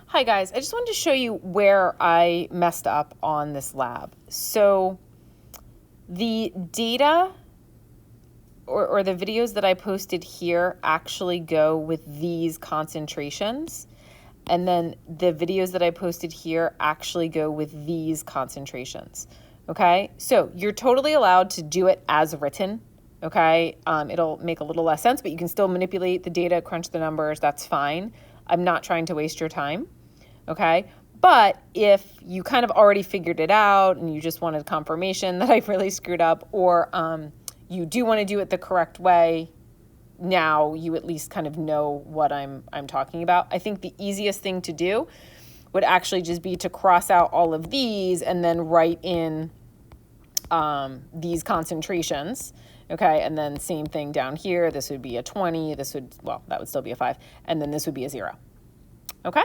Hi guys, I just wanted to show you where I messed up on this lab. So the data or the videos that I posted here actually go with these concentrations. And then the videos that I posted here actually go with these concentrations. Okay, so you're totally allowed to do it as written. Okay, it'll make a little less sense, but you can still manipulate the data, crunch the numbers, that's fine. I'm not trying to waste your time. Okay, but if you kind of already figured it out and you just wanted confirmation that I really screwed up, or you do want to do it the correct way, now you at least kind of know what I'm talking about. I think the easiest thing to do would actually just be to cross out all of these and then write in these concentrations. Okay, and then same thing down here. This would be a 20. This would, well, that would still be a 5. And then this would be a 0. Okay?